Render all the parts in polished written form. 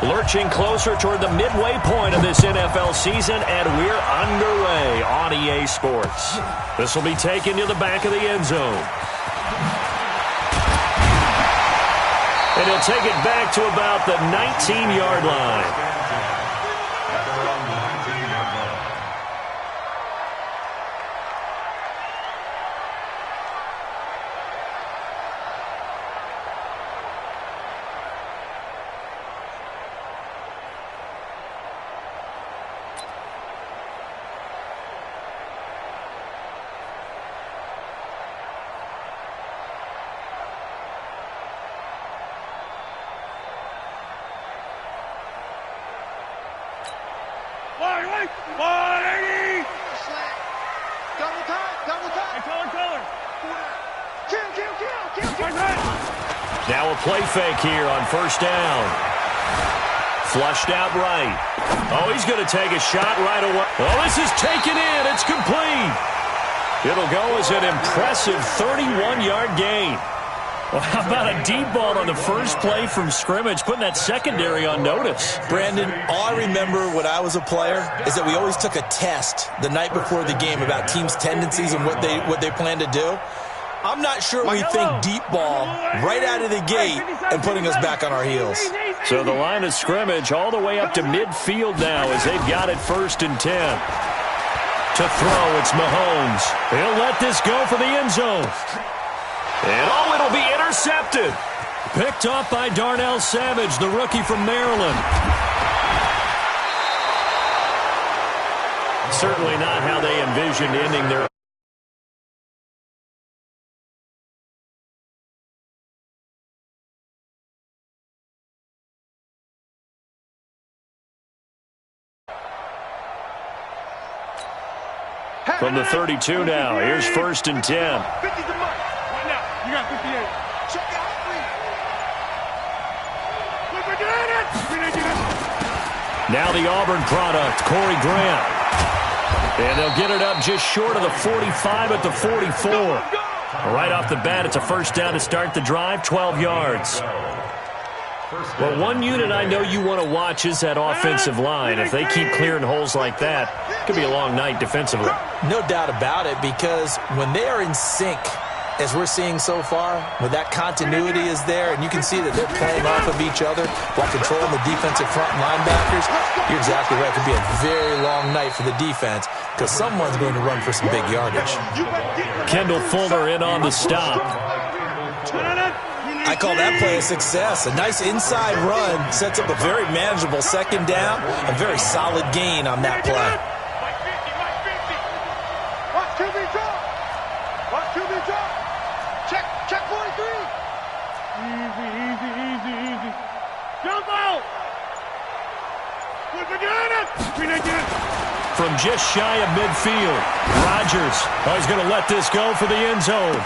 Lurching closer toward the midway point of this NFL season, and we're underway on EA Sports. This will be taken to the back of the end zone. And he'll take it back to about the 19-yard line. Now a play fake here on first down. Flushed out right. Oh, he's going to take a shot right away. Oh, this is taken in. It's complete. It'll go as an impressive 31-yard gain. Well, how about a deep ball on the first play from scrimmage, putting that secondary on notice? Brandon, all I remember when I was a player is that we always took a test the night before the game about teams' tendencies and what they plan to do. I'm not sure we think deep ball right out of the gate and putting us back on our heels. So the line of scrimmage all the way up to midfield now as they've got it 1st and 10. To throw, it's Mahomes. He'll let this go for the end zone. And oh, it'll be intercepted. Picked off by Darnell Savage, the rookie from Maryland. Certainly not how they envisioned ending their from the 32 now. Here's 1st and 10. 50's the mark. Right now. You got 58. Check out three. Now the Auburn product, Corey Graham. And they'll get it up just short of the 45 at the 44. Right off the bat, it's a first down to start the drive, 12 yards. Well, one unit I know you want to watch is that offensive line. If they keep clearing holes like that, it could be a long night defensively. No doubt about it, because when they are in sync, as we're seeing so far, when that continuity is there, and you can see that they're playing off of each other while controlling the defensive front linebackers, you're exactly right. It could be a very long night for the defense because someone's going to run for some big yardage. Kendall Fuller in on the stop. I call that play a success. A nice inside run sets up a very manageable 2nd down, a very solid gain on that play. Watch QB drop. Watch QB drop. Check 43. Easy. Jump out. From just shy of midfield, Rodgers. Oh, he's going to let this go for the end zone.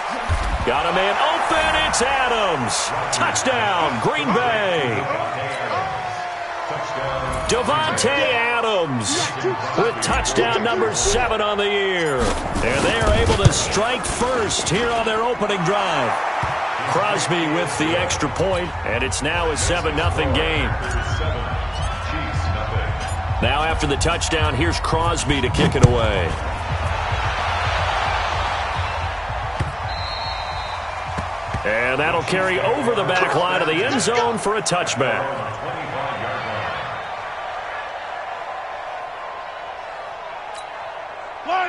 Got a man open. It's Adams. Touchdown, Green Bay. Devontae Adams with touchdown number 7 on the year. And they are able to strike first here on their opening drive. Crosby with the extra point, and it's now a 7-0 game. Now after the touchdown, here's Crosby to kick it away. And that'll carry over the back line of the end zone for a touchback.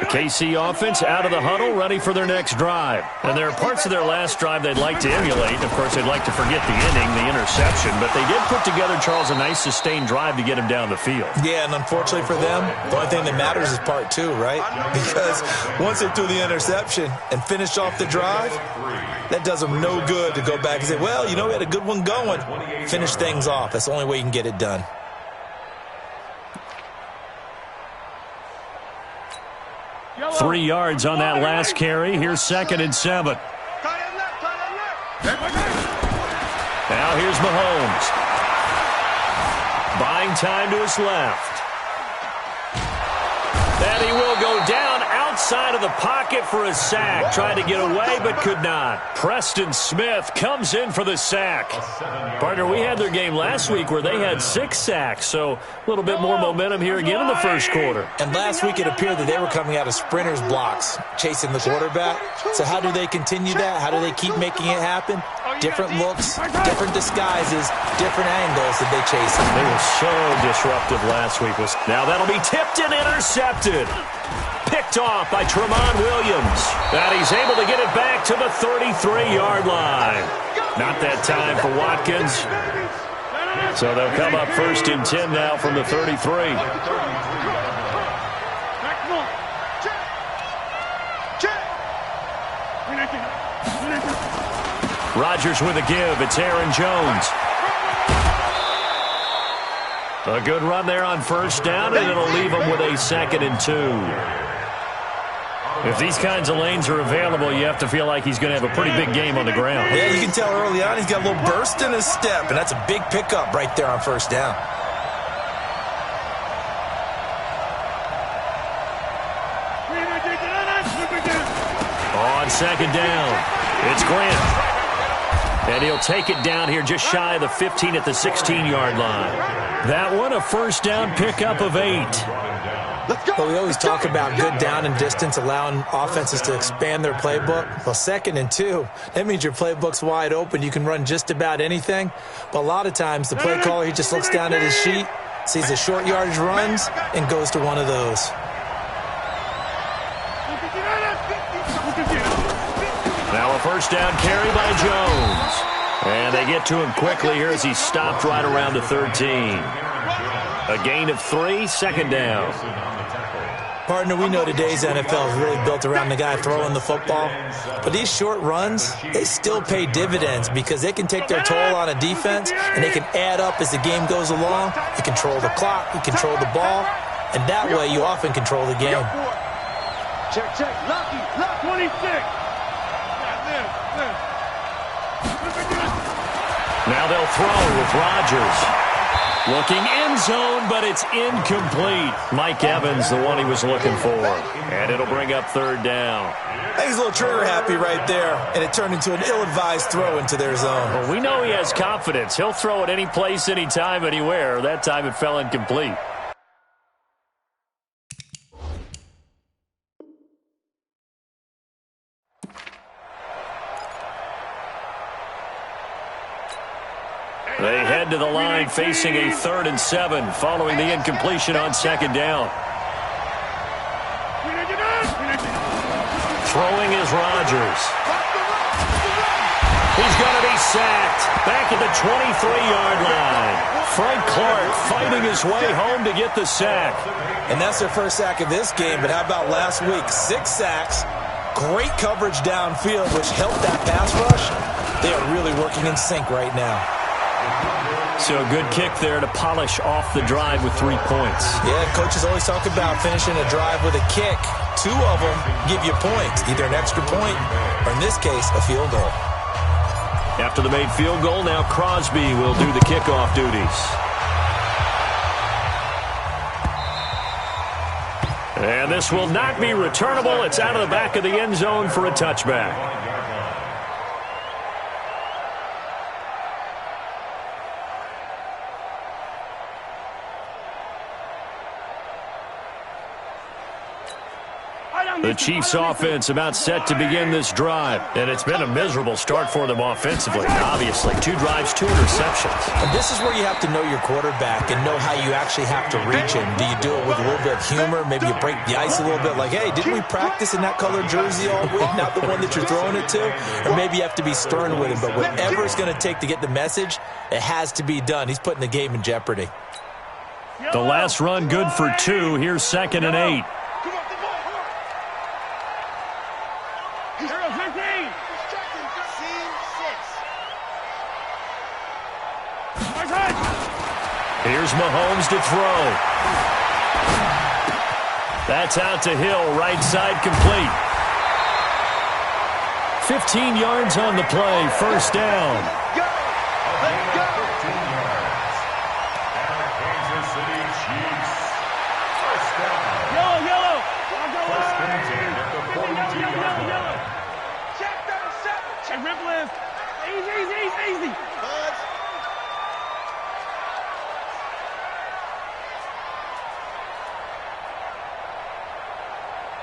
The KC offense out of the huddle, ready for their next drive. And there are parts of their last drive they'd like to emulate. Of course, they'd like to forget the inning, the interception. But they did put together, Charles, a nice sustained drive to get him down the field. Yeah, and unfortunately for them, the only thing that matters is part 2, right? Because once they threw the interception and finished off the drive, that does them no good to go back and say, well, you know, we had a good one going. Finish things off. That's the only way you can get it done. Three yards on that last carry. Here's 2nd and 7. Now here's Mahomes. Buying time to his left. And he will go down inside of the pocket for a sack. Tried to get away, but could not. Preston Smith comes in for the sack. Partner, we had their game last week where they had 6 sacks, so a little bit more momentum here again in the first quarter. And last week it appeared that they were coming out of sprinters blocks, chasing the quarterback. So how do they continue that? How do they keep making it happen? Different looks, different disguises, different angles that they chase them. They were so disruptive last week. Now that'll be tipped and intercepted. Picked off by Tramon Williams. And he's able to get it back to the 33-yard line. Not that time for Watkins. So they'll come up 1st and 10 now from the 33. Rodgers with a give. It's Aaron Jones. A good run there on 1st down, and it'll leave them with a 2nd and 2. If these kinds of lanes are available, you have to feel like he's going to have a pretty big game on the ground. Yeah, you can tell early on he's got a little burst in his step, and that's a big pickup right there on 1st down. On 2nd down, it's Grant. And he'll take it down here just shy of the 15 at the 16-yard line. That one, a 1st down pickup of 8. Well, we always talk about good down and distance, allowing offenses to expand their playbook. Well, 2nd and 2, that means your playbook's wide open. You can run just about anything. But a lot of times, the play caller, he just looks down at his sheet, sees the short yardage runs, and goes to one of those. Now a 1st down carry by Jones. And they get to him quickly here as he stopped right around the 13. A gain of 3, 2nd down. Partner, we know today's NFL is really built around the guy throwing the football. But these short runs, they still pay dividends because they can take their toll on a defense, and they can add up as the game goes along. You control the clock, you control the ball, and that way you often control the game. Check, check. Lucky, 26. Now they'll throw with Rodgers. Looking end zone, but it's incomplete. Mike Evans, the one he was looking for. And it'll bring up 3rd down. I think he's a little trigger happy right there, and it turned into an ill-advised throw into their zone. Well, we know he has confidence. He'll throw it any place, anytime, anywhere. That time it fell incomplete. They head to the line facing a 3rd and 7 following the incompletion on 2nd down. Throwing is Rodgers. He's going to be sacked back at the 23-yard line. Frank Clark fighting his way home to get the sack. And that's their 1st sack of this game, but how about last week? 6 sacks, great coverage downfield, which helped that pass rush. They are really working in sync right now. So a good kick there to polish off the drive with 3 points. Yeah, coaches always talk about finishing a drive with a kick. 2 of them give you points, either an extra point or, in this case, a field goal. After the made field goal, now Crosby will do the kickoff duties. And this will not be returnable. It's out of the back of the end zone for a touchback. The Chiefs' offense about set to begin this drive. And it's been a miserable start for them offensively. Obviously, 2 drives, 2 interceptions. And this is where you have to know your quarterback and know how you actually have to reach him. Do you do it with a little bit of humor? Maybe you break the ice a little bit like, hey, didn't we practice in that colored jersey all week? Not the one that you're throwing it to? Or maybe you have to be stern with him. But whatever it's going to take to get the message, it has to be done. He's putting the game in jeopardy. The last run good for 2. Here's 2nd and 8. Here's Mahomes to throw. That's out to Hill, right side complete. 15 yards on the play, 1st down. Yellow.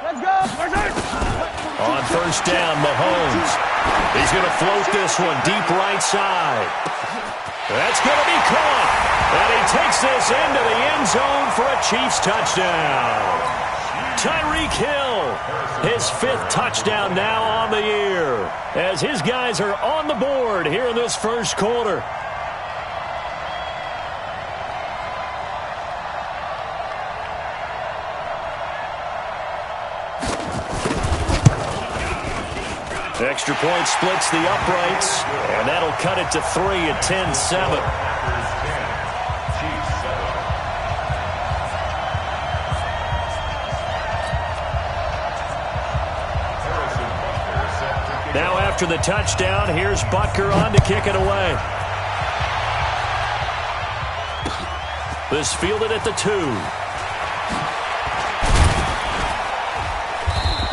On first down, Mahomes. He's going to float this one deep right side. That's going to be caught. And he takes this into the end zone for a Chiefs touchdown. Tyreek Hill, his 5th touchdown now on the year, as his guys are on the board here in this first quarter. Extra point splits the uprights, and that'll cut it to 3 at 10-7. Now after the touchdown, here's Butker on to kick it away. This fielded at the 2.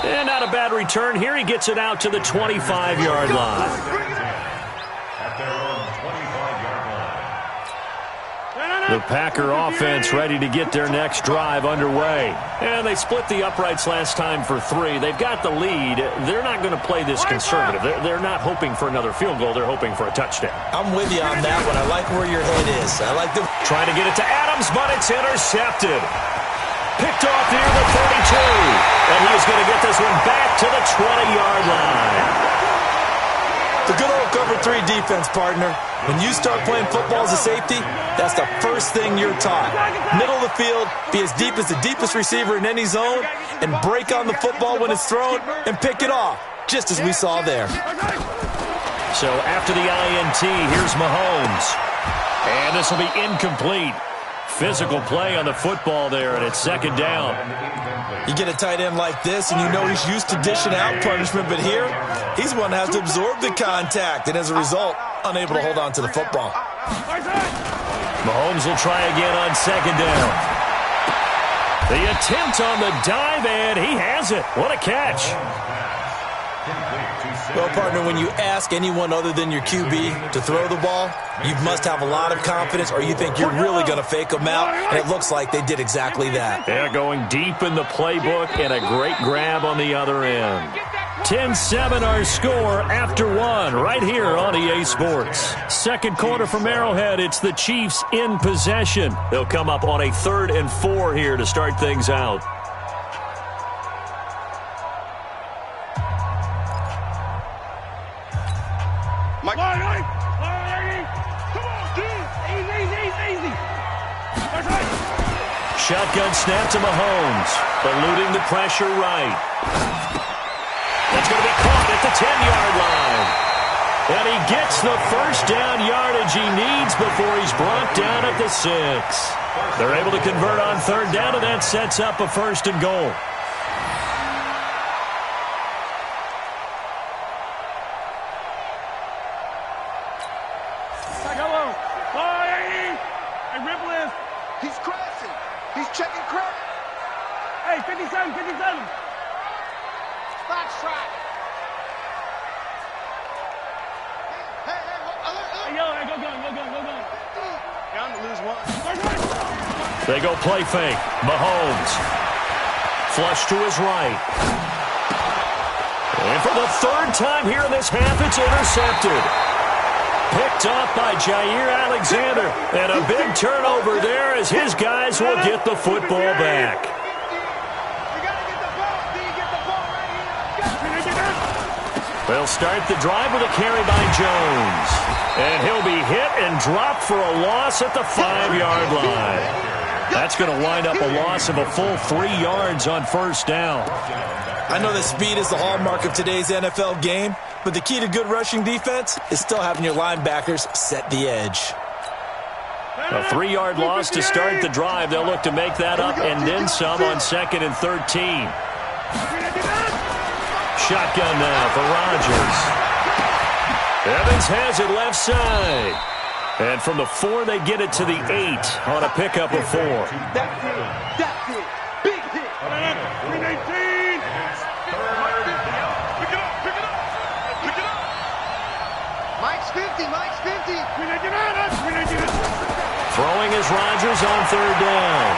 And not a bad return here. He gets it out to the 25-yard line. The Packer offense ready to get their next drive underway. And they split the uprights last time for 3. They've got the lead. They're not going to play this conservative. They're not hoping for another field goal. They're hoping for a touchdown. I'm with you on that one. I like where your head is. I like the... Trying to get it to Adams, but it's intercepted. Picked off near the 32. And he's going to get this one back to the 20-yard line. The good old cover 3 defense, partner. When you start playing football as a safety, that's the first thing you're taught. Middle of the field, be as deep as the deepest receiver in any zone, and break on the football when it's thrown and pick it off, just as we saw there. So after the INT, here's Mahomes. And this will be incomplete. Physical play on the football there, and it's second down. You get a tight end like this, and you know he's used to dishing out punishment, but here, he's the one that has to absorb the contact, and as a result, unable to hold on to the football. Mahomes will try again on second down. The attempt on the dive, and he has it. What a catch. Well, partner, when you ask anyone other than your QB to throw the ball, you must have a lot of confidence, or you think you're really going to fake them out, and it looks like they did exactly that. They're going deep in the playbook, and a great grab on the other end. 10-7 our score after 1 right here on EA Sports. Second quarter from Arrowhead, it's the Chiefs in possession. They'll come up on a 3rd and 4 here to start things out. Mike. Come on, dude. Easy. Shotgun snap to Mahomes, eluding the pressure right. That's going to be caught at the 10-yard line. And he gets the first down yardage he needs before he's brought down at the 6. They're able to convert on 3rd down, and that sets up a 1st and goal. He's crashing. He's checking crack. Hey, 57. Box track. Hey, go. Down to lose 1. They go play fake. Mahomes. Flush to his right. And for the 3rd time here in this half, it's intercepted. Picked off by Jair Alexander. And a big turnover there as his guys will get the football back. They'll start the drive with a carry by Jones. And he'll be hit and dropped for a loss at the 5-yard line. That's going to wind up a loss of a full 3 yards on 1st down. I know that speed is the hallmark of today's NFL game, but the key to good rushing defense is still having your linebackers set the edge. A 3-yard loss to start the drive. They'll look to make that up and then some on 2nd and 13. Shotgun now for Rodgers. Evans has it left side. And from the 4, they get it to the 8 on a pickup of 4. That's it. Big hit. 319. Pick it up. Mike's 50. Throwing is Rodgers on 3rd down.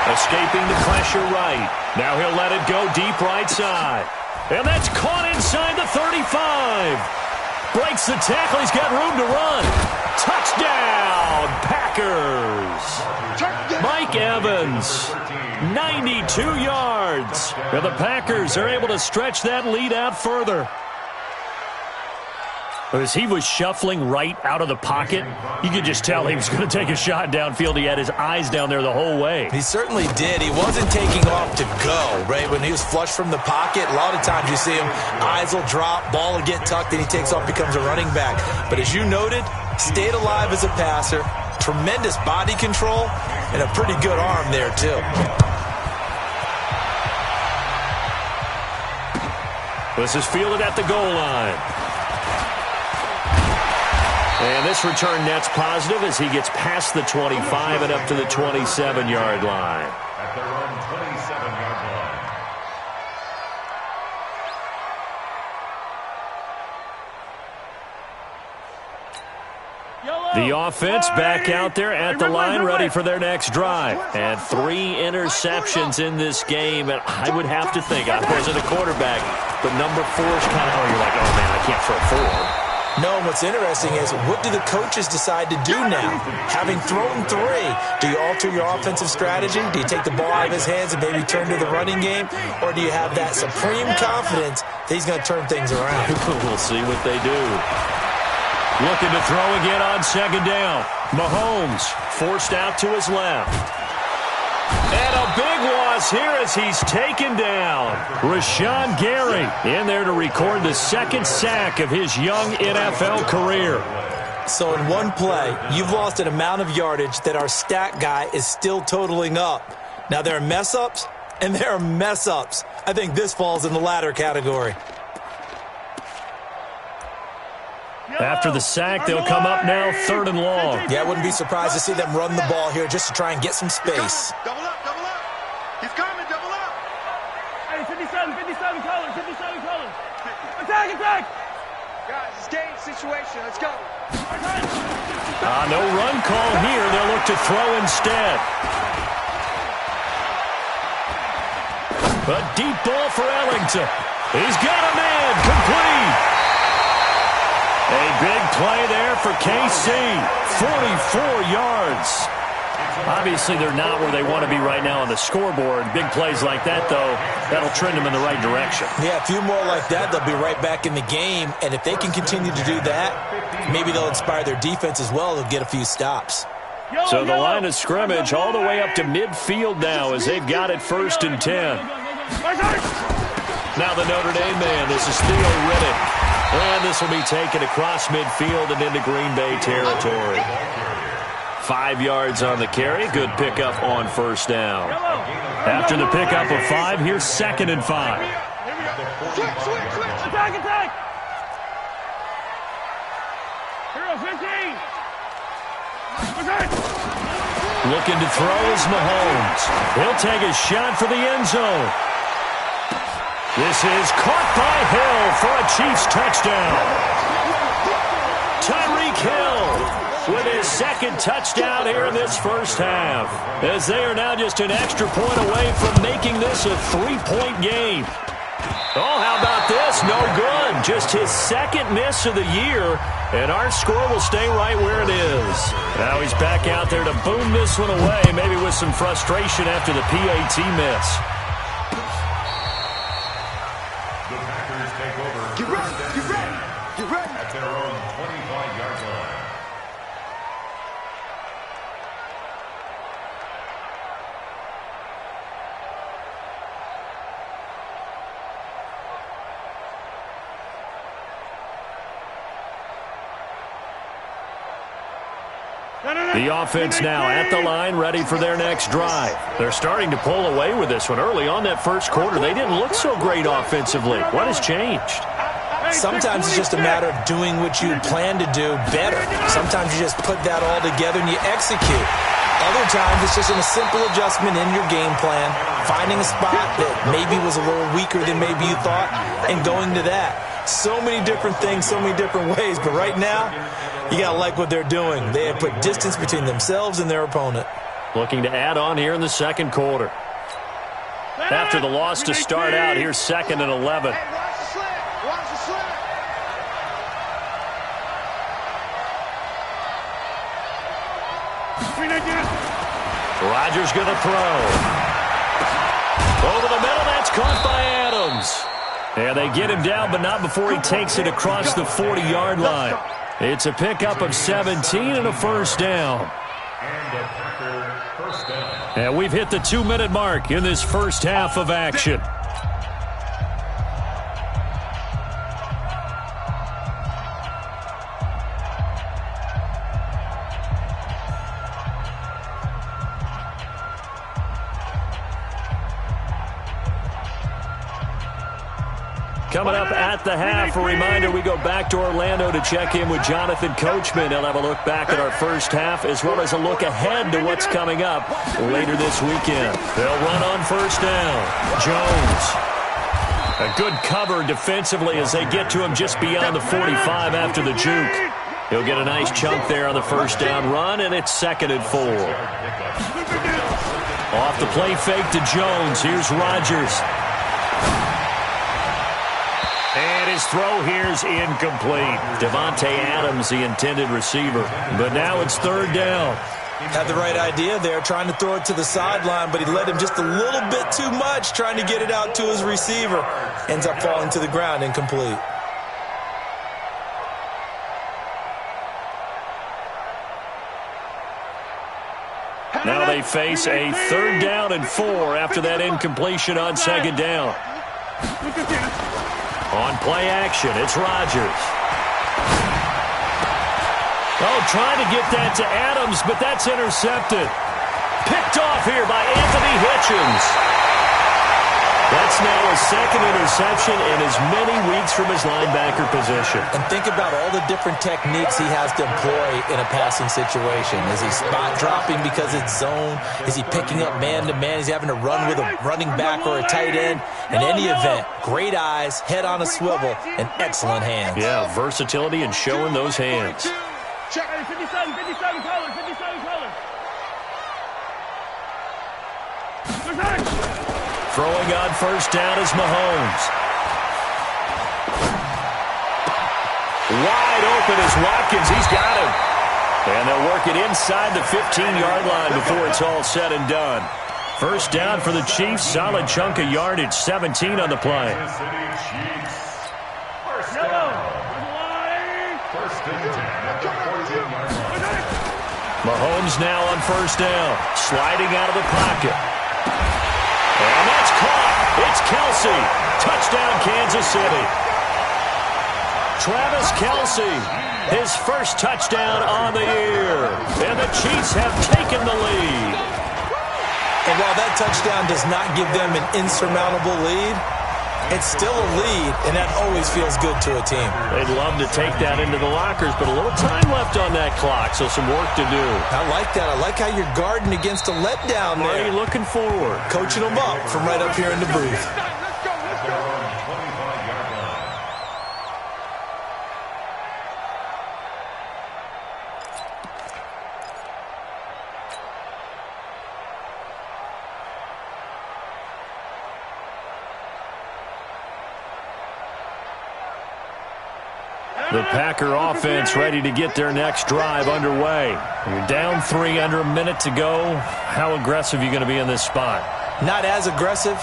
Escaping the pressure right. Now he'll let it go deep right side. And that's caught inside the 35. Breaks the tackle. He's got room to run. Touchdown, Packers. Mike Evans, 92 yards. And the Packers are able to stretch that lead out further. As he was shuffling right out of the pocket, you could just tell he was going to take a shot downfield. He had his eyes down there the whole way. He certainly did. He wasn't taking off to go, right? When he was flush from the pocket, a lot of times you see him, eyes will drop, ball will get tucked, and he takes off, becomes a running back. But as you noted, stayed alive as a passer, tremendous body control, and a pretty good arm there, too. This is fielded at the goal line. And this return net's positive as he gets past the 25 and up to the 27-yard line. At their own 27-yard line. The offense back out there at the line, ready for their next drive. And 3 interceptions in this game. And I would have to think, I wasn't a quarterback, but number 4 is kind of, you're like, oh, man, I can't throw 4. No, what's interesting is what do the coaches decide to do now? Having thrown 3, do you alter your offensive strategy? Do you take the ball out of his hands and maybe turn to the running game? Or do you have that supreme confidence that he's going to turn things around? We'll see what they do. Looking to throw again on second down. Mahomes forced out to his left. And a big loss here as he's taken down. Rashawn Gary in there to record the 2nd sack of his young NFL career. So in one play, you've lost an amount of yardage that our stat guy is still totaling up. Now, there are mess-ups, and there are mess-ups. I think this falls in the latter category. After the sack, they'll come up now 3rd and long. Yeah, I wouldn't be surprised to see them run the ball here just to try and get some space. Double up, double up. He's coming, double up. Hey, 57 colors, 57 colors. Attack! Guys, it's game situation. Let's go. No run call here. They'll look to throw instead. A deep ball for Ellington. He's got a man. Complete. A big play there for KC. 44 yards. Obviously, they're not where they want to be right now on the scoreboard. Big plays like that, though, that'll trend them in the right direction. Yeah, a few more like that, they'll be right back in the game. And if they can continue to do that, maybe they'll inspire their defense as well. They'll get a few stops. So the line of scrimmage all the way up to midfield now as they've got it 1st and 10. Now the Notre Dame man, this is Theo Riddick. And this will be taken across midfield and into Green Bay territory. 5 yards on the carry. Good pickup on 1st down. After the pickup of 5, here's 2nd and 5. Switch. Attack! Hero 15. Looking to throw is Mahomes. He'll take a shot for the end zone. This is caught by Hill for a Chiefs touchdown. Tyreek Hill with his 2nd touchdown here in this 1st half, as they are now just an extra point away from making this a 3-point game. Oh, how about this? No good. Just his 2nd miss of the year, and our score will stay right where it is. Now he's back out there to boom this one away, maybe with some frustration after the PAT miss. Get ready. At their own 25-yard line. The offense now at the line, ready for their next drive. They're starting to pull away with this one. Early on that first quarter, they didn't look so great offensively. What has changed? Sometimes it's just a matter of doing what you plan to do better. Sometimes you just put that all together and you execute. Other times it's just a simple adjustment in your game plan, finding a spot that maybe was a little weaker than maybe you thought, and going to that. So many different things, so many different ways, but right now, you got to like what they're doing. They have put distance between themselves and their opponent. Looking to add on here in the second quarter. After the loss to start out, here's 2nd and 11. Hey, watch the slant. Watch the slant. Rodgers going to throw. Over the middle, that's caught by Adams. And they get him down, but not before he takes it across the 40-yard line. It's a pickup of 17 and a first down. And a Packer first down. And we've hit the 2-minute mark in this first half of action. Coming up at the half, a reminder, we go back to Orlando to check in with Jonathan Coachman. He'll have a look back at our first half as well as a look ahead to what's coming up later this weekend. They'll run on first down. Jones. A good cover defensively as they get to him just beyond the 45 after the juke. He'll get a nice chunk there on the first down run, and it's 2nd and 4. Off the play fake to Jones. Here's Rodgers. And his throw here's incomplete. Devontae Adams, the intended receiver. But now it's 3rd down. Had the right idea there, trying to throw it to the sideline, but he led him just a little bit too much, trying to get it out to his receiver. Ends up falling to the ground, incomplete. Now they face a 3rd down and 4 after that incompletion on 2nd down. On play action, it's Rodgers. Oh, trying to get that to Adams, but that's intercepted. Picked off here by Anthony Hitchens. That's now his 2nd interception in as many weeks from his linebacker position. And think about all the different techniques he has to employ in a passing situation. Is he spot dropping because it's zone? Is he picking up man-to-man? Is he having to run with a running back or a tight end? In any event, great eyes, head on a swivel, and excellent hands. Yeah, versatility and showing those hands. Check. 57 colors, 57 colors. Throwing on first down is Mahomes. Wide open is Watkins. He's got him. And they'll work it inside the 15-yard line before it's all said and done. First down for the Chiefs. Solid chunk of yardage. 17 on the play. Kansas City Chiefs. First down. First and 10 at the 14-yard line. Mahomes now on first down. Sliding out of the pocket. And that's caught. It's Kelsey. Touchdown, Kansas City. Travis Kelsey, his first touchdown on the year. And the Chiefs have taken the lead. And while that touchdown does not give them an insurmountable lead, it's still a lead, and that always feels good to a team. They'd love to take that into the lockers, but a little time left on that clock, so some work to do. I like that. I like how you're guarding against a letdown there. Marty looking forward. Coaching them up from right up here in the booth. The Packer offense ready to get their next drive underway. You're down 3 under a minute to go. How aggressive are you going to be in this spot? Not as aggressive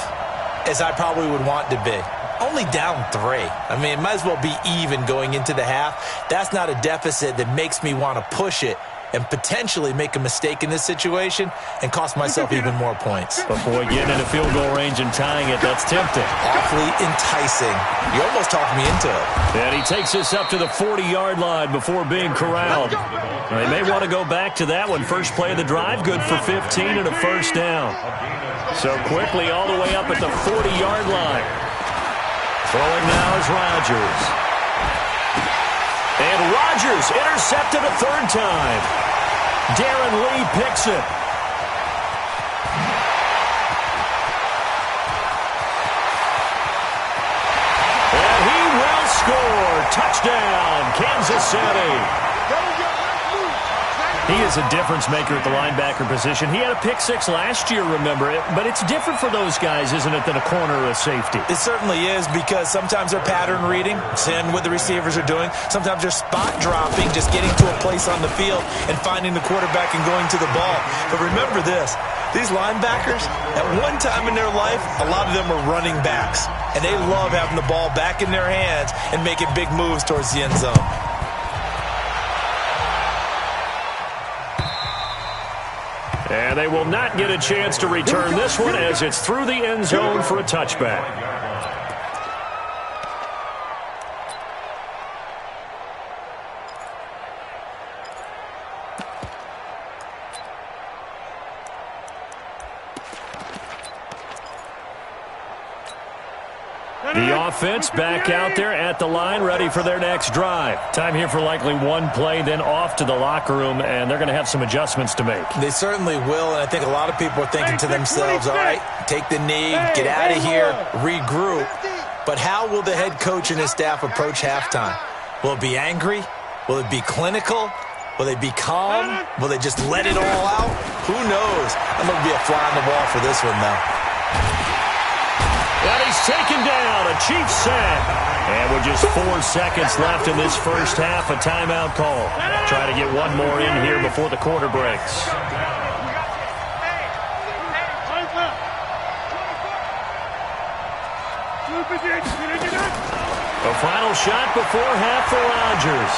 as I probably would want to be. Only down 3. I mean, it might as well be even going into the half. That's not a deficit that makes me want to push it and potentially make a mistake in this situation and cost myself even more points. But boy, getting in a field goal range and tying it, that's tempting. Awfully enticing. You almost talked me into it. And he takes this up to the 40-yard line before being corralled. They may want to go back to that one. First play of the drive, good for 15 and a first down. So quickly all the way up at the 40-yard line. Throwing now is Rodgers. And Rodgers intercepted a 3rd time. Darren Lee picks it. And he will score. Touchdown, Kansas City. He is a difference maker at the linebacker position. He had a pick six last year, remember it, but it's different for those guys, isn't it, than a corner or a safety? It certainly is, because sometimes they're pattern reading, seeing what the receivers are doing. Sometimes they're spot dropping, just getting to a place on the field and finding the quarterback and going to the ball. But remember this, these linebackers, at one time in their life, a lot of them were running backs. And they love having the ball back in their hands and making big moves towards the end zone. And they will not get a chance to return this one as it's through the end zone for a touchback. The offense back out there at the line, ready for their next drive. Time here for likely one play, then off to the locker room, and they're going to have some adjustments to make. They certainly will, and I think a lot of people are thinking to themselves, all right, take the knee, get out of here, regroup. But how will the head coach and his staff approach halftime? Will it be angry? Will it be clinical? Will they be calm? Will they just let it all out? Who knows? I'm going to be a fly on the wall for this one, though. And he's taken down, a Chiefs sack. And with just 4 seconds left in this first half, a timeout call. Try to get one more in here before the quarter breaks. A final shot before half for Rodgers.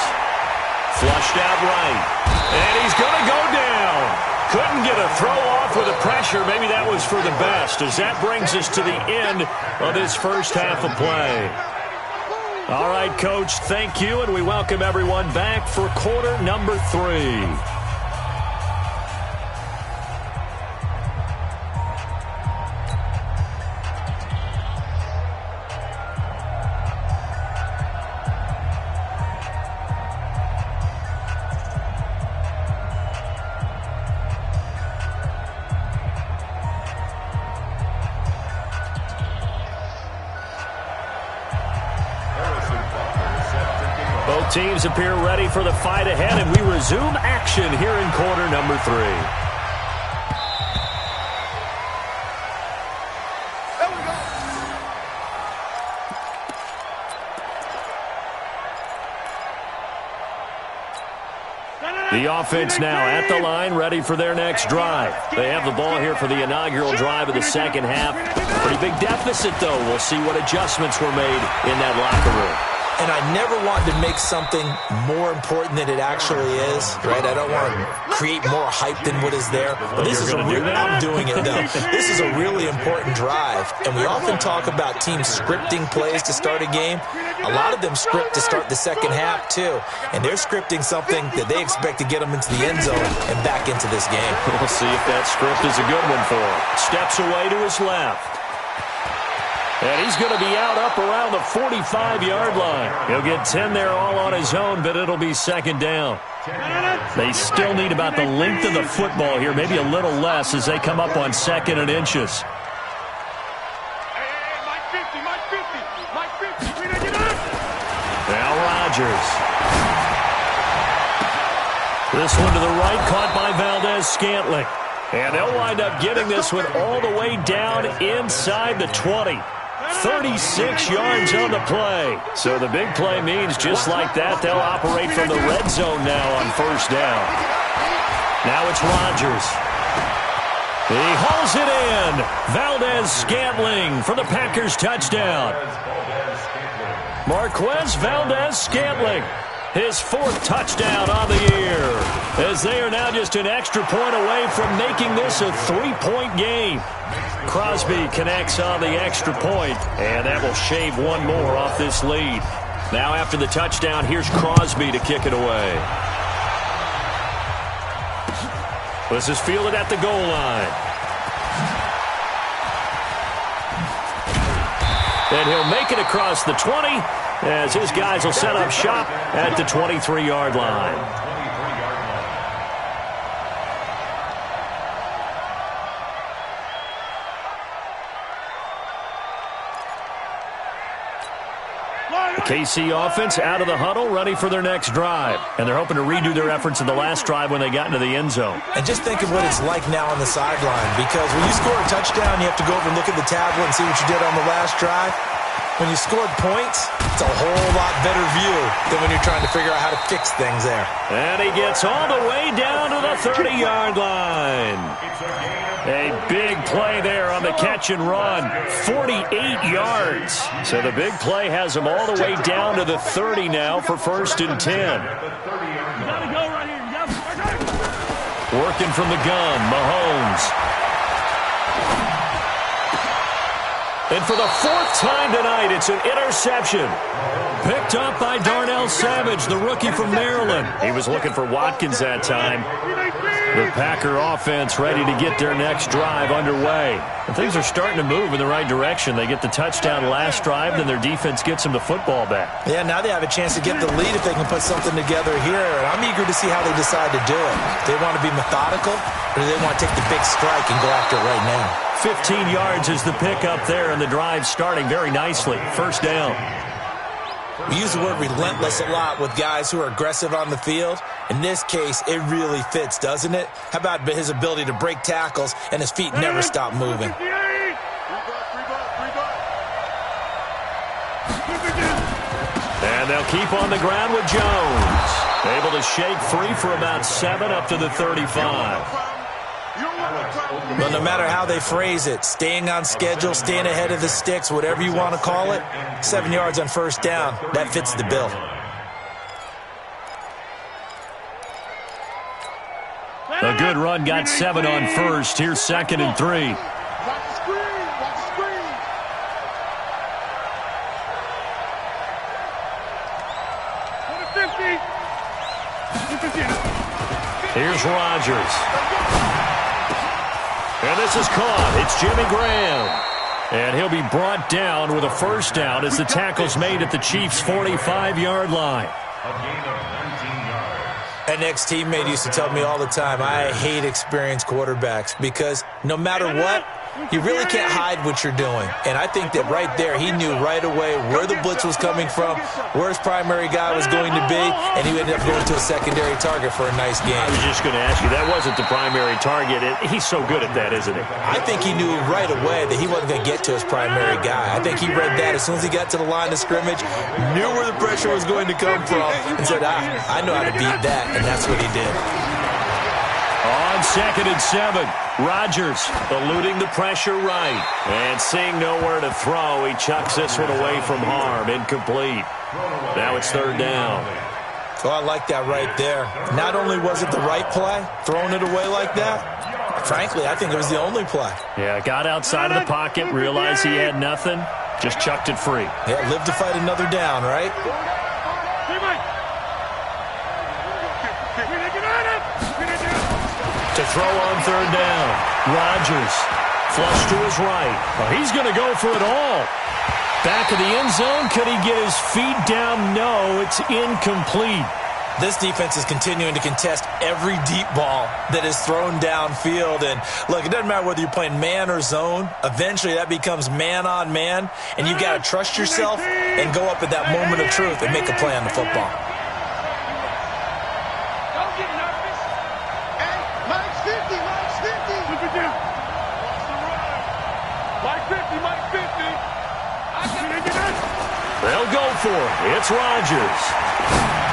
Flushed out right. And he's going to go down. Couldn't get a throw off with the pressure. Maybe that was for the best, as that brings us to the end of this first half of play. All right, Coach, thank you, and we welcome everyone back for quarter number 3. Both teams appear ready for the fight ahead, and we resume action here in quarter number 3. The offense now at the line, ready for their next drive. They have the ball here for the inaugural drive of the second half. Pretty big deficit, though. We'll see what adjustments were made in that locker room. And I never wanted to make something more important than it actually is, right? I don't want to create more hype than what is there. But this is I'm doing it, though. This is a really important drive. And we often talk about teams scripting plays to start a game. A lot of them script to start the second half, too. And they're scripting something that they expect to get them into the end zone and back into this game. We'll see if that script is a good one for him. Steps away to his left. And he's going to be out up around the 45-yard line. He'll get 10 there all on his own, but it'll be second down. They still need about the length of the football here, maybe a little less as they come up on 2nd and inches. Now Rodgers. This one to the right, caught by Valdez-Scantling. And they'll wind up getting this one all the way down inside the 20. 36 yards on the play. So the big play means just like that, they'll operate from the red zone now on first down. Now it's Rodgers. He hauls it in. Valdez-Scantling for the Packers touchdown. Marquez Valdez-Scantling, his 4th touchdown on the year, as they are now just an extra point away from making this a 3-point game. Crosby connects on the extra point, and that will shave one more off this lead. Now after the touchdown, here's Crosby to kick it away. This is fielded at the goal line. And he'll make it across the 20, as his guys will set up shop at the 23-yard line. KC offense out of the huddle, ready for their next drive. And they're hoping to redo their efforts in the last drive when they got into the end zone. And just think of what it's like now on the sideline, because when you score a touchdown, you have to go over and look at the tablet and see what you did on the last drive. When you scored points, it's a whole lot better view than when you're trying to figure out how to fix things there. And he gets all the way down to the 30-yard line. A big play there on the catch and run. 48 yards. So the big play has him all the way down to the 30 now for 1st and 10. You gotta go right here. You gotta Working from the gun, Mahomes. And for the 4th time tonight, it's an interception. Picked up by Darnell Savage, the rookie from Maryland. He was looking for Watkins that time. The Packer offense ready to get their next drive underway. And things are starting to move in the right direction. They get the touchdown last drive, then their defense gets them the football back. Yeah, now they have a chance to get the lead if they can put something together here. And I'm eager to see how they decide to do it. Do they want to be methodical, or do they want to take the big strike and go after it right now? 15 yards is the pickup there, and the drive starting very nicely. 1st down. We use the word relentless a lot with guys who are aggressive on the field. In this case, it really fits, doesn't it? How about his ability to break tackles and his feet never stop moving? And they'll keep on the ground with Jones. Able to shake free for about 7 up to the 35. Well, no matter how they phrase it, staying on schedule, staying ahead of the sticks, whatever you want to call it, 7 yards on 1st down, that fits the bill. A good run got 7 on 1st. Here's 2nd and 3. Watch the screen. Watch the screen. Here's Rodgers. And this is caught. It's Jimmy Graham. And he'll be brought down with a 1st down as the tackle's made at the Chiefs' 45-yard line. A gain of 19 yards. An ex-teammate used to tell me all the time, I hate experienced quarterbacks because no matter what, you really can't hide what you're doing. And I think that right there, he knew right away where the blitz was coming from, where his primary guy was going to be, and he ended up going to a secondary target for a nice game. I was just going to ask you, that wasn't the primary target. He's so good at that, isn't he? I think he knew right away that he wasn't going to get to his primary guy. I think he read that as soon as he got to the line of scrimmage, knew where the pressure was going to come from, and said, I know how to beat that, and that's what he did. On 2nd and 7, Rodgers eluding the pressure right. And seeing nowhere to throw, he chucks this one away from harm. Incomplete. Now it's 3rd down. Oh, I like that right there. Not only was it the right play, throwing it away like that, frankly, I think it was the only play. Yeah, got outside of the pocket, realized he had nothing, just chucked it free. Yeah, live to fight another down, right? To throw on 3rd down. Rodgers flush to his right. Oh, he's going to go for it all. Back of the end zone. Could he get his feet down? No, it's incomplete. This defense is continuing to contest every deep ball that is thrown downfield. And look, it doesn't matter whether you're playing man or zone. Eventually that becomes man on man. And you've got to trust yourself and go up at that moment of truth and make a play on the football. They'll go for it. It's Rodgers.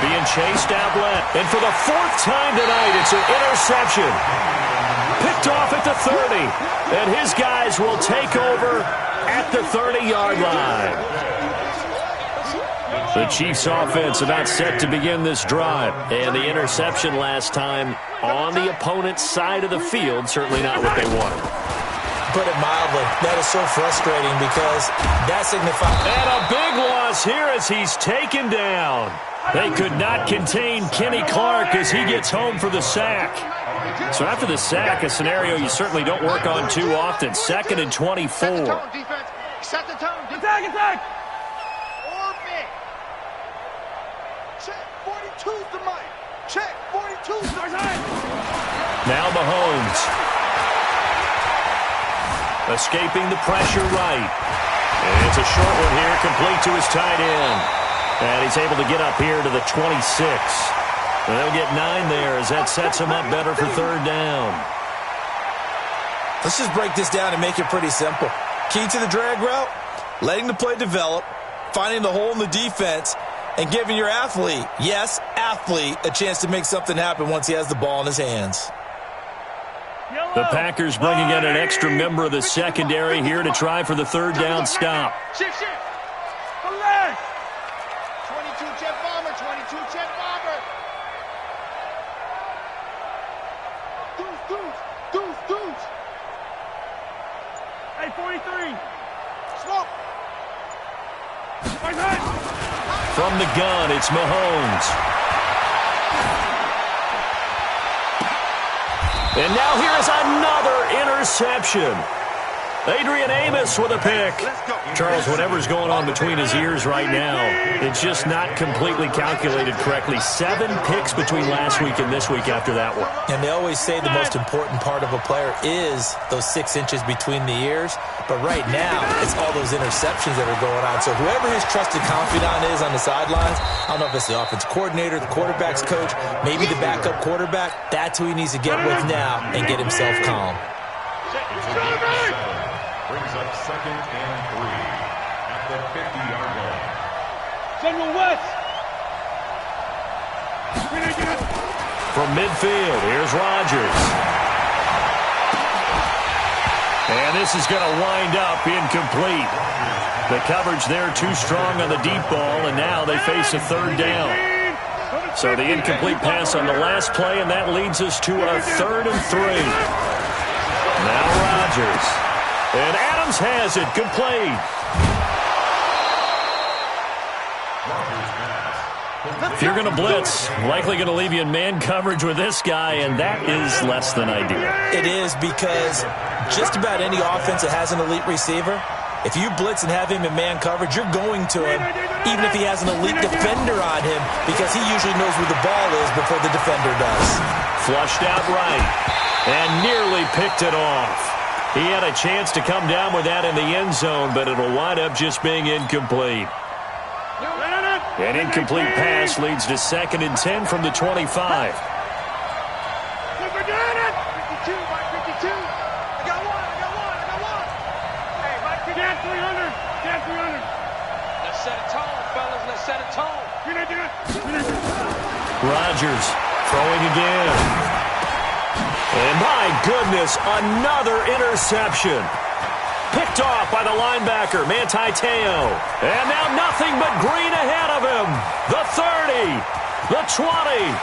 Being chased out left. And for the 4th time tonight, it's an interception. Picked off at the 30. And his guys will take over at the 30-yard line. The Chiefs offense about set to begin this drive. And the interception last time on the opponent's side of the field, certainly not what they wanted. Put it mildly, that is so frustrating because that signifies... And a big loss here as he's taken down. They could not contain Kenny Clark as he gets home for the sack. So after the sack, a scenario you certainly don't work on too often. 2nd and 24. Set the tone. Attack, attack! Orbit. Check. 42's the mic. Check. 42's the mic. Now Mahomes. Escaping the pressure right. And it's a short one here, complete to his tight end. And he's able to get up here to the 26. And they'll get 9 there as that sets him up better for third down. Let's just break this down and make it pretty simple. Key to the drag route, letting the play develop, finding the hole in the defense, and giving your athlete, yes, athlete, a chance to make something happen once he has the ball in his hands. The Packers bringing in an extra member of the secondary here to try for the third down stop. Shift. 22 jet bomber, 22 jet bomber. Deuce. Hey, 43. Smoke. From the gun, it's Mahomes. And now here is another interception. Adrian Amos with a pick. Charles, whatever's going on between his ears right now, it's just not completely calculated correctly. 7 picks between last week and this week after that one. And they always say the most important part of a player is those 6 inches between the ears. But right now, it's all those interceptions that are going on. So whoever his trusted confidant is on the sidelines, I don't know if it's the offensive coordinator, the quarterback's coach, maybe the backup quarterback, that's who he needs to get with now and get himself calm. Brings up 2nd and 3 at the 50-yard line. General West. From midfield, here's Rodgers. And this is going to wind up incomplete. The coverage there too strong on the deep ball, and now they face a third down. So the incomplete pass on the last play, and that leads us to a 3rd and 3. Now Rodgers. And Adams has it. Good play. If you're going to blitz, likely going to leave you in man coverage with this guy, and that is less than ideal. It is, because just about any offense that has an elite receiver, if you blitz and have him in man coverage, you're going to him, even if he has an elite defender on him, because he usually knows where the ball is before the defender does. Flushed out right, and nearly picked it off. He had a chance to come down with that in the end zone, but it'll wind up just being incomplete. An incomplete pass leads to 2nd and 10 from the 25. 52, Mike 52. I got one. Hey, Mike 52. Get 300. Let's set a tone, fellas. Let's set a tone. Rodgers throwing again. And my goodness, another interception. Picked off by the linebacker, Manti Te'o. And now nothing but green ahead of him. The 30, the 20.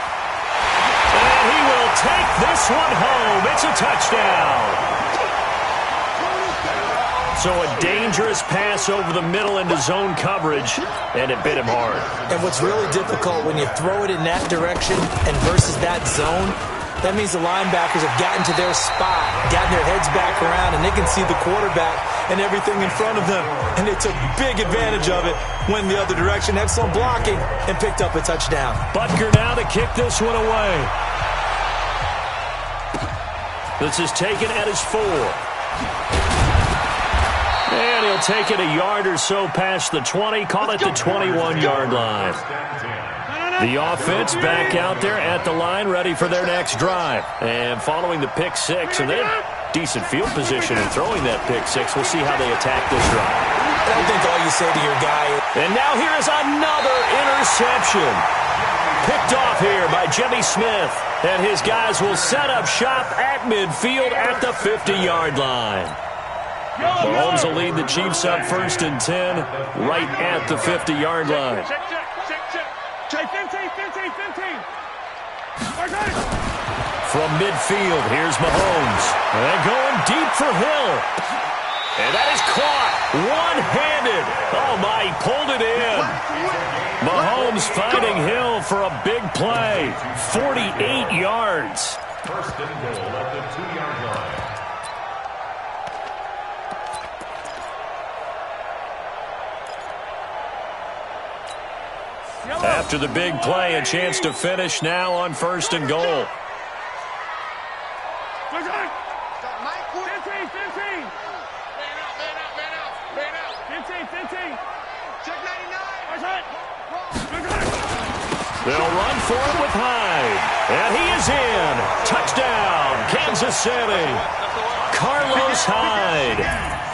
And he will take this one home. It's a touchdown. So a dangerous pass over the middle into zone coverage, and it bit him hard. And what's really difficult when you throw it in that direction and versus that zone, that means the linebackers have gotten to their spot, gotten their heads back around, and they can see the quarterback and everything in front of them. And they took big advantage of it, went the other direction, excellent blocking, and picked up a touchdown. Butker now to kick this one away. This is taken at his 4. And he'll take it a yard or so past the 20, call it the 21-yard line. The offense back out there at the line, ready for their next drive. And following the pick 6, and they have decent field position in throwing that pick 6. We'll see how they attack this drive. I don't think all you say to your guy is... And now here is another interception. Picked off here by Jimmy Smith. And his guys will set up shop at midfield at the 50-yard line. Mahomes will lead the Chiefs up 1st and 10 right at the 50-yard line. Check, 15. From midfield, here's Mahomes. And going deep for Hill. And that is caught one-handed. Oh, my, he pulled it in. Mahomes finding Hill for a big play. 48 yards. 1st and goal at the 2-yard line. After the big play, a chance to finish now on 1st and goal. 15. Man out. Check 99. They'll run for it with Hyde. And he is in. Touchdown, Kansas City. Carlos Hyde.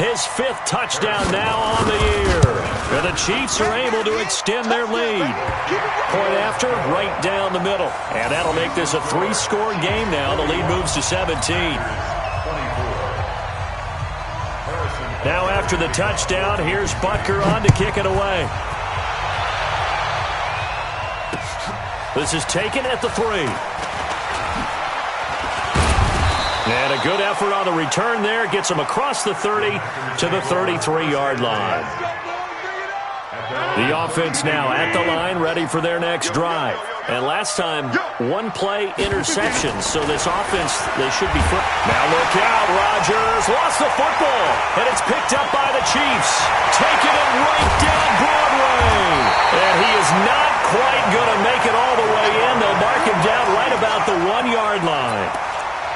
His 5th touchdown now on the year. And the Chiefs are able to extend their lead. Point after, right down the middle. And that'll make this a 3-score game now. The lead moves to 17. Now after the touchdown, here's Butker on to kick it away. This is taken at the 3. And a good effort on the return there. Gets him across the 30 to the 33-yard line. The offense now at the line, ready for their next drive. And last time, 1-play interceptions. So this offense, they should be free. Now look out, Rodgers lost the football. And it's picked up by the Chiefs. Taking it right down Broadway. And he is not quite going to make it all the way in. They'll mark him down right about the 1-yard line.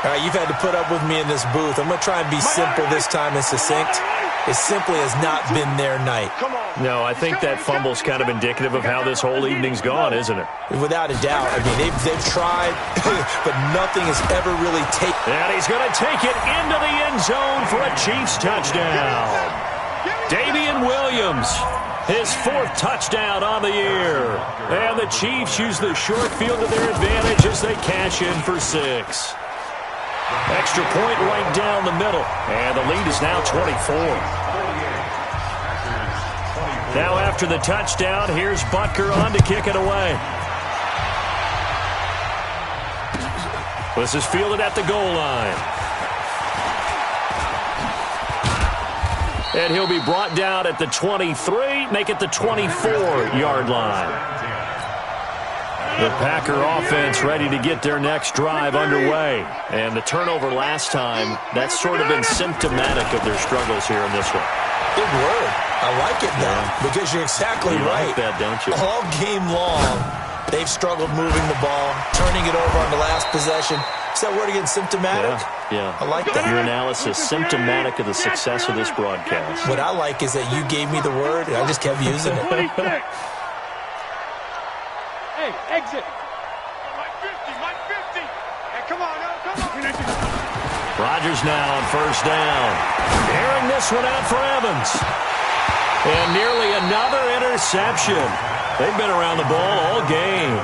All right, you've had to put up with me in this booth. I'm going to try and be simple this time and succinct. It simply has not been their night. No, I think that fumble's kind of indicative of how this whole evening's gone, isn't it? Without a doubt. I mean, they've tried, but nothing has ever really taken. And he's going to take it into the end zone for a Chiefs touchdown. Damian Williams, his 4th touchdown on the year. And the Chiefs use the short field to their advantage as they cash in for 6. Extra point right down the middle. And the lead is now 24. Now after the touchdown, here's Butker on to kick it away. This is fielded at the goal line. And he'll be brought down at the 23, make it the 24-yard line. The Packer offense ready to get their next drive underway. And the turnover last time, that's sort of been symptomatic of their struggles here in this one. Good word. I like it now because you're exactly right. You like that, don't you? All game long, they've struggled moving the ball, turning it over on the last possession. Is that word again, symptomatic? Yeah. I like that. Your analysis, symptomatic of the success of this broadcast. What I like is that you gave me the word, and I just kept using it. Hey, exit. Mike 50. Hey, come on now, come on. Rodgers now on first down. Airing this one out for Evans. And nearly another interception. They've been around the ball all game.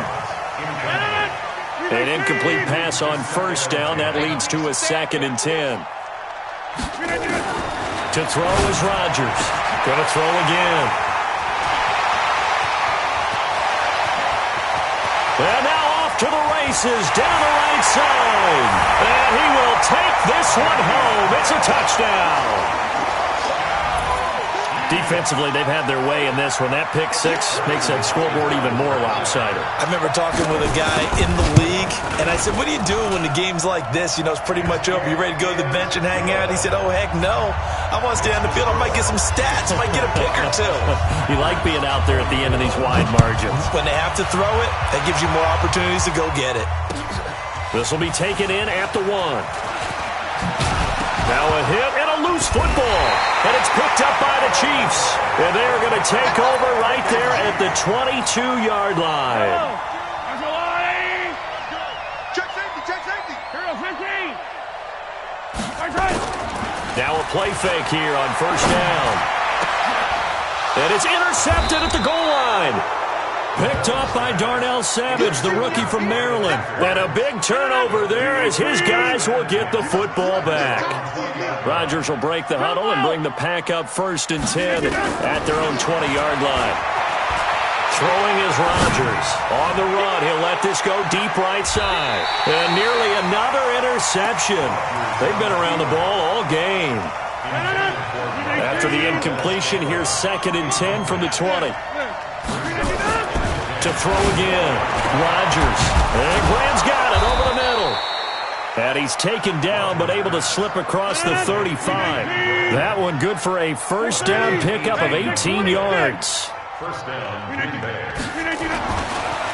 An incomplete pass on first down. That leads to a 2nd and 10. To throw is Rodgers. Going to throw again. And now off to the races, down the right side. And he will take this one home. It's a touchdown. Defensively, they've had their way in this one. That pick 6 makes that scoreboard even more lopsided. I remember talking with a guy in the league, and I said, what are you doing when the game's like this? You know, it's pretty much over. You ready to go to the bench and hang out? He said, oh, heck no. I want to stay on the field. I might get some stats. I might get a pick or 2. You like being out there at the end of these wide margins. When they have to throw it, that gives you more opportunities to go get it. This will be taken in at the 1. Now a hit and a loose football. And it's picked up by the Chiefs. And they're going to take over right there at the 22-yard line. Check safety. Hero 15. Now a play fake here on first down. And it's intercepted at the goal line. Picked up by Darnell Savage, the rookie from Maryland. And a big turnover there as his guys will get the football back. Rodgers will break the huddle and bring the pack up 1st and 10 at their own 20-yard line. Throwing is Rodgers. On the run, he'll let this go deep right side. And nearly another interception. They've been around the ball all game. After the incompletion, here's 2nd and 10 from the 20. To throw again. Rodgers. And Graham's got it over the middle. And he's taken down but able to slip across the 35. That one good for a first down pickup of 18 yards. First down, Green Bay.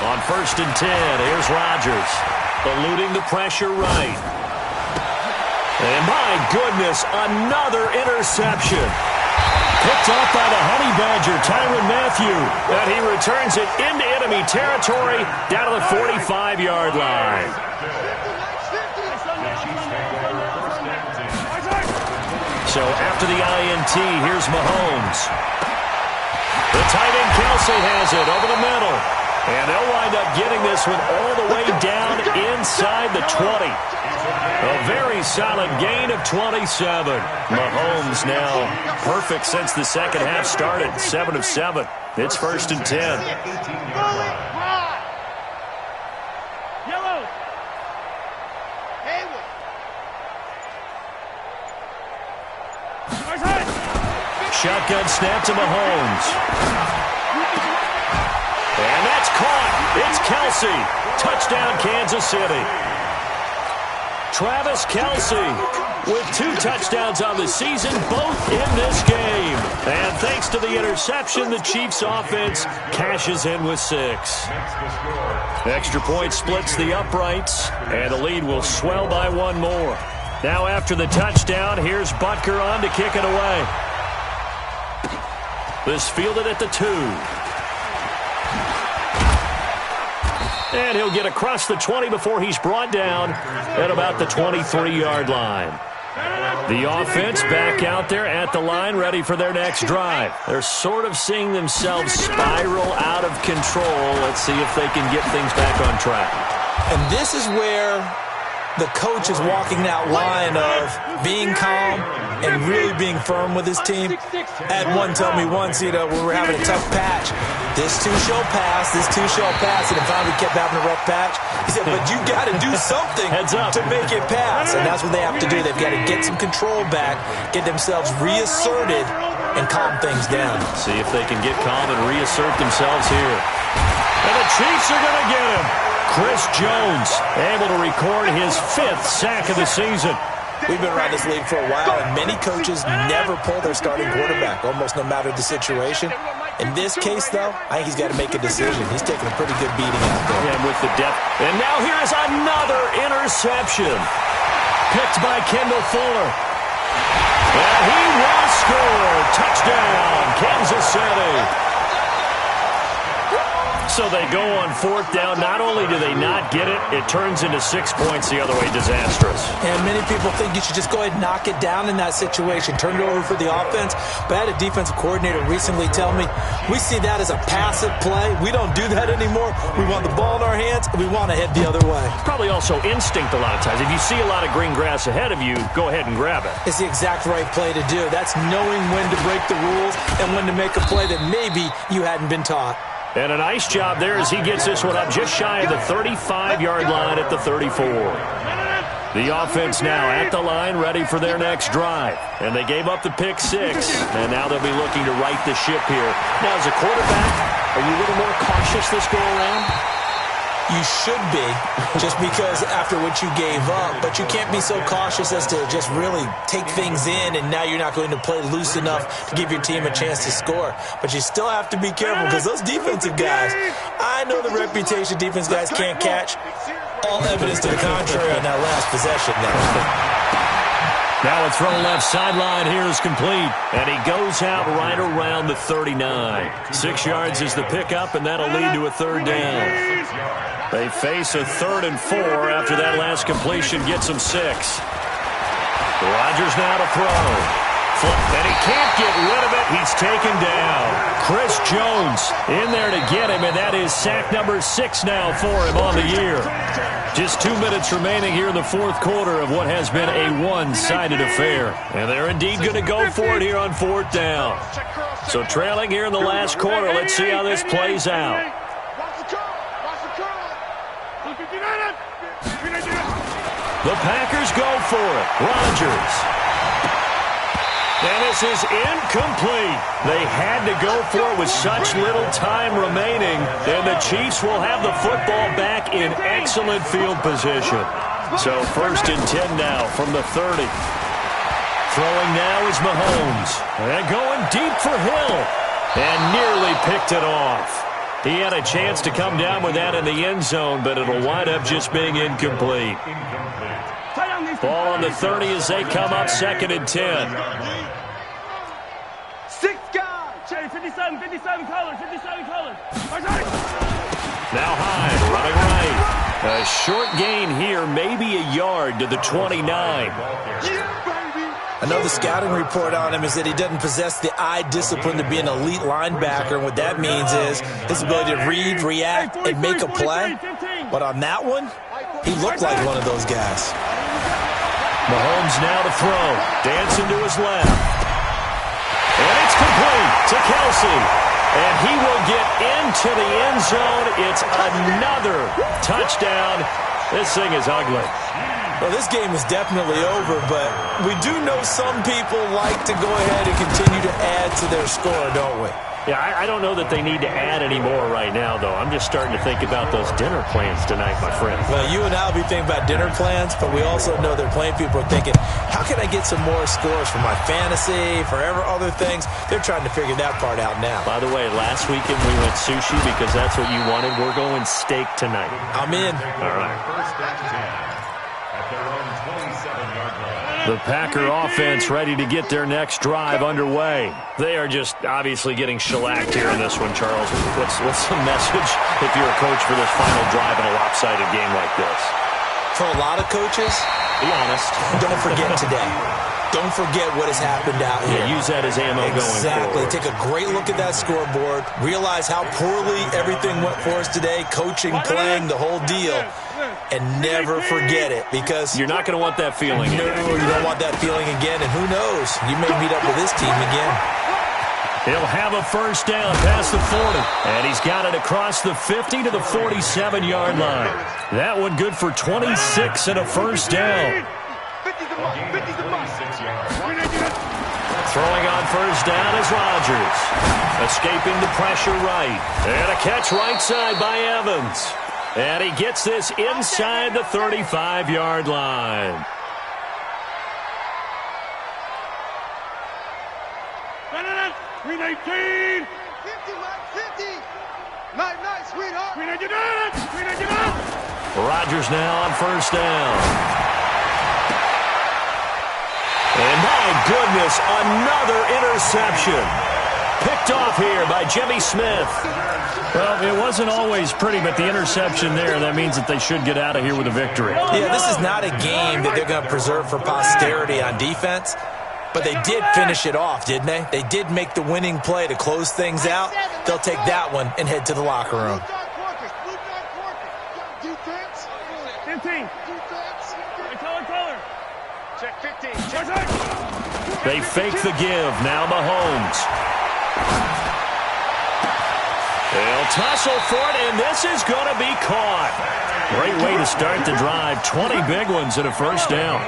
On 1st and 10, here's Rodgers. Eluding the pressure right. And my goodness, another interception. Picked off by the Honey Badger, Tyrann Mathieu. And he returns it into enemy territory down to the 45-yard line. So after the INT, here's Mahomes. The tight end Kelsey has it over the middle. And they'll wind up getting this one all the way down inside the 20. A very solid gain of 27. Mahomes now perfect since the second half started. 7 of 7. It's 1st and 10. Yellow. Shotgun snap to Mahomes. And that's caught. It's Kelsey. Touchdown, Kansas City. Travis Kelsey with 2 touchdowns on the season, both in this game. And thanks to the interception, the Chiefs offense cashes in with 6. Extra point splits the uprights, and the lead will swell by 1 more. Now after the touchdown, here's Butker on to kick it away. This fielded at the 2. And he'll get across the 20 before he's brought down at about the 23-yard line. The offense back out there at the line, ready for their next drive. They're sort of seeing themselves spiral out of control. Let's see if they can get things back on track. And this is where the coach is walking that line of being calm and really being firm with his team. I had one tell me once, when we were having a tough patch, this too shall pass, and then finally we kept having a rough patch. He said, but you got to do something to make it pass, and that's what they have to do. They've got to get some control back, get themselves reasserted, and calm things down. See if they can get calm and reassert themselves here. And the Chiefs are going to get him. Chris Jones able to record his 5th sack of the season. We've been around this league for a while, and many coaches never pull their starting quarterback, almost no matter the situation. In this case, though, I think he's got to make a decision. He's taking a pretty good beating out there. Yeah, with the depth. And now here's another interception. Picked by Kendall Fuller. And he will score. Touchdown, Kansas City. So they go on 4th down. Not only do they not get it, it turns into 6 points the other way. Disastrous. And many people think you should just go ahead and knock it down in that situation. Turn it over for the offense. But I had a defensive coordinator recently tell me, we see that as a passive play. We don't do that anymore. We want the ball in our hands, and we want to head the other way. Probably also instinct a lot of times. If you see a lot of green grass ahead of you, go ahead and grab it. It's the exact right play to do. That's knowing when to break the rules and when to make a play that maybe you hadn't been taught. And a nice job there as he gets this one up just shy of the 35-yard line at the 34. The offense now at the line, ready for their next drive. And they gave up the pick 6, and now they'll be looking to right the ship here. Now, as a quarterback, are you a little more cautious this go-around? You should be, just because after what you gave up. But you can't be so cautious as to just really take things in, and now you're not going to play loose enough to give your team a chance to score. But you still have to be careful, because those defensive guys, I know the reputation defense guys can't catch. All evidence to the contrary on that last possession there. Now a throw left sideline here is complete, and he goes out right around the 39. 6 yards is the pickup, and that'll lead to a 3rd down. They face a 3rd and 4 after that last completion gets them 6. Rodgers now to throw. And he can't get rid of it. He's taken down. Chris Jones in there to get him, and that is sack number 6 now for him on the year. Just 2 minutes remaining here in the 4th quarter of what has been a one-sided affair. And they're indeed going to go for it here on 4th down. So trailing here in the last quarter, let's see how this plays out. The Packers go for it. Rodgers. And this is incomplete. They had to go for it with such little time remaining. And the Chiefs will have the football back in excellent field position. So 1st and 10 now from the 30. Throwing now is Mahomes. And going deep for Hill. And nearly picked it off. He had a chance to come down with that in the end zone, but it'll wind up just being incomplete. Ball on the 30 as they come up 2nd and 10. 6. 57, 57 colors, 57 colors. Now Hyde running right. A short gain here, maybe a yard to the 29. I know the scouting report on him is that he doesn't possess the eye discipline to be an elite linebacker, and what that means is his ability to read, react, and make a play. But on that one, he looked like one of those guys. Mahomes now to throw. Dancing to his left. And it's complete to Kelsey. And he will get into the end zone. It's another touchdown. This thing is ugly. Well, this game is definitely over, but we do know some people like to go ahead and continue to add to their score, don't we? Yeah, I don't know that they need to add any more right now, though. I'm just starting to think about those dinner plans tonight, my friend. Well, you and I will be thinking about dinner plans, but we also know they're playing people are thinking, how can I get some more scores for my fantasy, for other things? They're trying to figure that part out now. By the way, last weekend we went sushi because that's what you wanted. We're going steak tonight. I'm in. All right. First and 10 at their own 27-yard line. The Packer offense ready to get their next drive underway. They are just obviously getting shellacked here in this one, Charles. What's the message if you're a coach for this final drive in a lopsided game like this? For a lot of coaches, be honest. Don't forget today. Don't forget what has happened out here. Yeah, use that as ammo going forward. Exactly. Take a great look at that scoreboard. Realize how poorly everything went for us today. Coaching, playing, the whole deal. And never forget it, because you're not going to want that feeling. No, you don't want that feeling again. And who knows? You may meet up with this team again. He'll have a first down past the 40. And he's got it across the 50 to the 47-yard line. That one good for 26 and a first down. Throwing on first down is Rodgers. Escaping the pressure right. And a catch right side by Evans. And he gets this inside the 35-yard line. Green 18. 50, 50. Night, sweetheart. Green 18. Rodgers now on first down. And my goodness, another interception. Picked off here by Jimmy Smith. Well, it wasn't always pretty, but the interception there, that means that they should get out of here with a victory. Yeah, this is not a game that they're going to preserve for posterity on defense, but they did finish it off, didn't they? They did make the winning play to close things out. They'll take that one and head to the locker room. 15. Color. Check 15. They fake the give. Now Mahomes. They'll tussle for it, and this is going to be caught. Great way to start the drive. 20 big ones and a first down.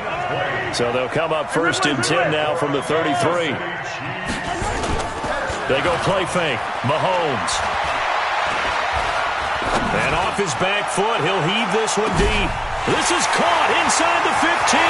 So they'll come up first and 10 now from the 33. They go play fake. Mahomes. And off his back foot, he'll heave this one deep. This is caught inside the 15.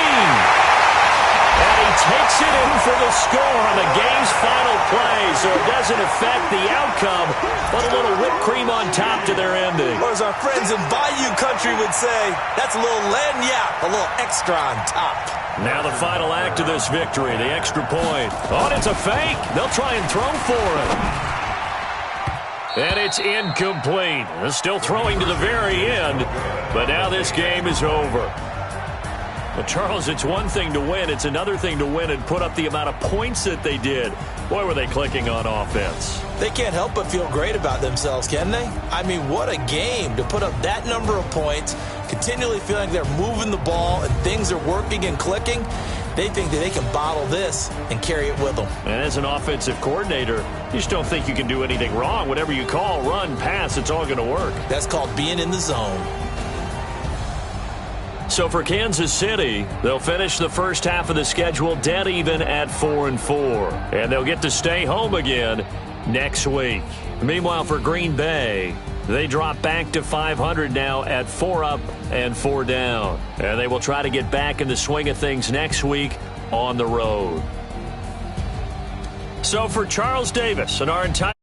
And he takes it in for the score on the game's final play, so it doesn't affect the outcome, but a little whipped cream on top to their ending. Or as our friends in Bayou Country would say, that's a little lagniappe, a little extra on top. Now the final act of this victory, the extra point. Oh, and it's a fake. They'll try and throw for it. And it's incomplete. They're still throwing to the very end, but now this game is over. But, Charles, it's one thing to win. It's another thing to win and put up the amount of points that they did. Boy, were they clicking on offense. They can't help but feel great about themselves, can they? I mean, what a game to put up that number of points, continually feeling they're moving the ball and things are working and clicking. They think that they can bottle this and carry it with them. And as an offensive coordinator, you just don't think you can do anything wrong. Whatever you call, run, pass, it's all going to work. That's called being in the zone. So for Kansas City, they'll finish the first half of the schedule dead even at 4-4. And they'll get to stay home again next week. Meanwhile, for Green Bay, they drop back to 500 now at 4 up and 4 down. And they will try to get back in the swing of things next week on the road. So for Charles Davis and our entire